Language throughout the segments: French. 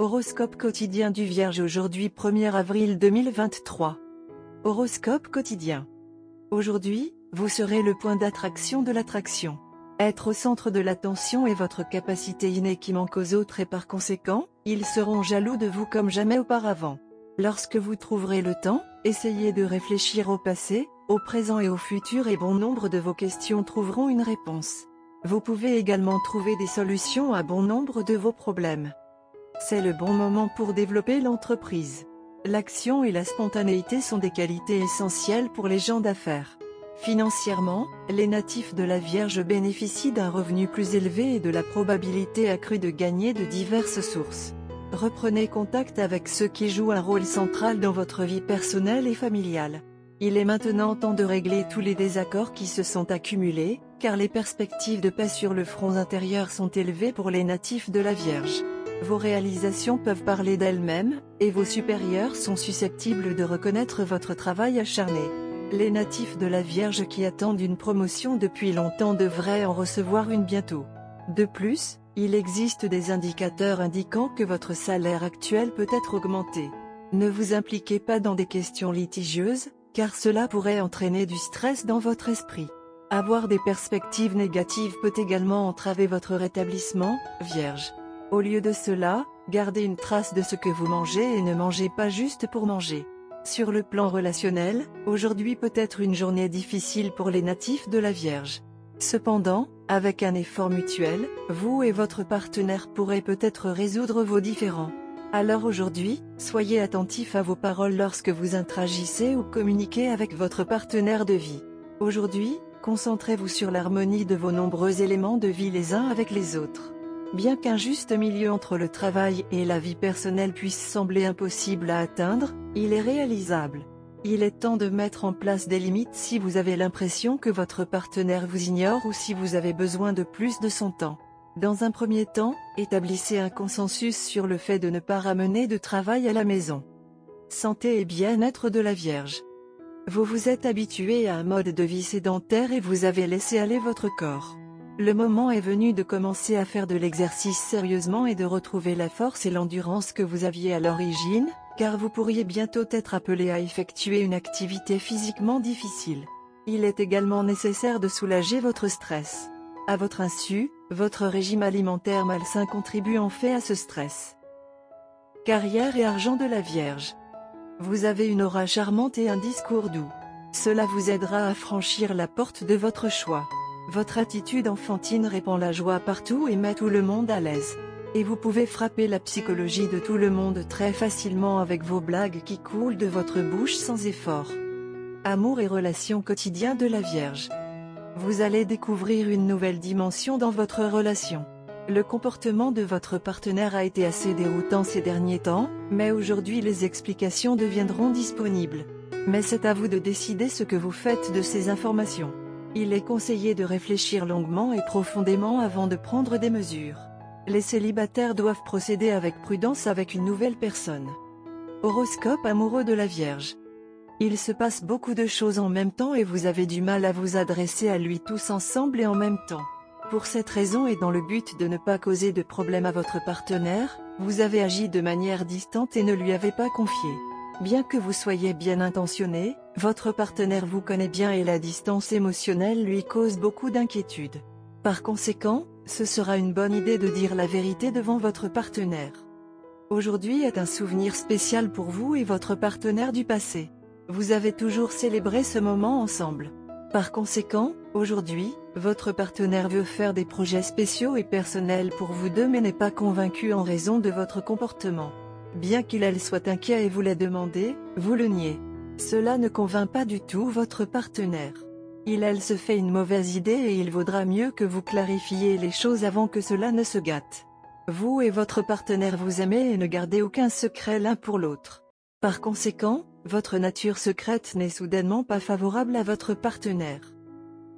Horoscope quotidien du Vierge aujourd'hui 1er avril 2023. Horoscope quotidien. Aujourd'hui, vous serez le point d'attraction de l'attraction. Être au centre de l'attention est votre capacité innée qui manque aux autres et par conséquent, ils seront jaloux de vous comme jamais auparavant. Lorsque vous trouverez le temps, essayez de réfléchir au passé, au présent et au futur et bon nombre de vos questions trouveront une réponse. Vous pouvez également trouver des solutions à bon nombre de vos problèmes. C'est le bon moment pour développer l'entreprise. L'action et la spontanéité sont des qualités essentielles pour les gens d'affaires. Financièrement, les natifs de la Vierge bénéficient d'un revenu plus élevé et de la probabilité accrue de gagner de diverses sources. Reprenez contact avec ceux qui jouent un rôle central dans votre vie personnelle et familiale. Il est maintenant temps de régler tous les désaccords qui se sont accumulés, car les perspectives de paix sur le front intérieur sont élevées pour les natifs de la Vierge. Vos réalisations peuvent parler d'elles-mêmes, et vos supérieurs sont susceptibles de reconnaître votre travail acharné. Les natifs de la Vierge qui attendent une promotion depuis longtemps devraient en recevoir une bientôt. De plus, il existe des indicateurs indiquant que votre salaire actuel peut être augmenté. Ne vous impliquez pas dans des questions litigieuses, car cela pourrait entraîner du stress dans votre esprit. Avoir des perspectives négatives peut également entraver votre rétablissement, Vierge. Au lieu de cela, gardez une trace de ce que vous mangez et ne mangez pas juste pour manger. Sur le plan relationnel, aujourd'hui peut être une journée difficile pour les natifs de la Vierge. Cependant, avec un effort mutuel, vous et votre partenaire pourrez peut-être résoudre vos différends. Alors aujourd'hui, soyez attentifs à vos paroles lorsque vous interagissez ou communiquez avec votre partenaire de vie. Aujourd'hui, concentrez-vous sur l'harmonie de vos nombreux éléments de vie les uns avec les autres. Bien qu'un juste milieu entre le travail et la vie personnelle puisse sembler impossible à atteindre, il est réalisable. Il est temps de mettre en place des limites si vous avez l'impression que votre partenaire vous ignore ou si vous avez besoin de plus de son temps. Dans un premier temps, établissez un consensus sur le fait de ne pas ramener de travail à la maison. Santé et bien-être de la Vierge. Vous vous êtes habitué à un mode de vie sédentaire et vous avez laissé aller votre corps. Le moment est venu de commencer à faire de l'exercice sérieusement et de retrouver la force et l'endurance que vous aviez à l'origine, car vous pourriez bientôt être appelé à effectuer une activité physiquement difficile. Il est également nécessaire de soulager votre stress. À votre insu, votre régime alimentaire malsain contribue en fait à ce stress. Carrière et argent de la Vierge. Vous avez une aura charmante et un discours doux. Cela vous aidera à franchir la porte de votre choix. Votre attitude enfantine répand la joie partout et met tout le monde à l'aise. Et vous pouvez frapper la psychologie de tout le monde très facilement avec vos blagues qui coulent de votre bouche sans effort. Amour et relations quotidiens de la Vierge. Vous allez découvrir une nouvelle dimension dans votre relation. Le comportement de votre partenaire a été assez déroutant ces derniers temps, mais aujourd'hui les explications deviendront disponibles. Mais c'est à vous de décider ce que vous faites de ces informations. Il est conseillé de réfléchir longuement et profondément avant de prendre des mesures. Les célibataires doivent procéder avec prudence avec une nouvelle personne. Horoscope amoureux de la Vierge. Il se passe beaucoup de choses en même temps et vous avez du mal à vous adresser à lui tous ensemble et en même temps. Pour cette raison et dans le but de ne pas causer de problème à votre partenaire, vous avez agi de manière distante et ne lui avez pas confié. Bien que vous soyez bien intentionné, votre partenaire vous connaît bien et la distance émotionnelle lui cause beaucoup d'inquiétude. Par conséquent, ce sera une bonne idée de dire la vérité devant votre partenaire. Aujourd'hui est un souvenir spécial pour vous et votre partenaire du passé. Vous avez toujours célébré ce moment ensemble. Par conséquent, aujourd'hui, votre partenaire veut faire des projets spéciaux et personnels pour vous deux mais n'est pas convaincu en raison de votre comportement. Bien qu'il soit inquiet et vous l'ait demandé, vous le niez. Cela ne convainc pas du tout votre partenaire. Il se fait une mauvaise idée et il vaudra mieux que vous clarifiez les choses avant que cela ne se gâte. Vous et votre partenaire vous aimez et ne gardez aucun secret l'un pour l'autre. Par conséquent, votre nature secrète n'est soudainement pas favorable à votre partenaire.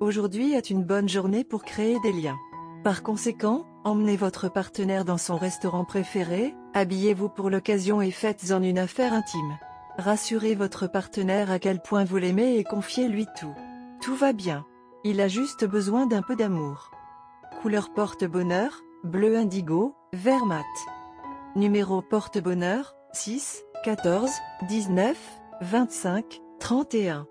Aujourd'hui est une bonne journée pour créer des liens. Par conséquent, emmenez votre partenaire dans son restaurant préféré, habillez-vous pour l'occasion et faites-en une affaire intime. Rassurez votre partenaire à quel point vous l'aimez et confiez-lui tout. Tout va bien. Il a juste besoin d'un peu d'amour. Couleur porte-bonheur, bleu indigo, vert mat. Numéro porte-bonheur, 6, 14, 19, 25, 31.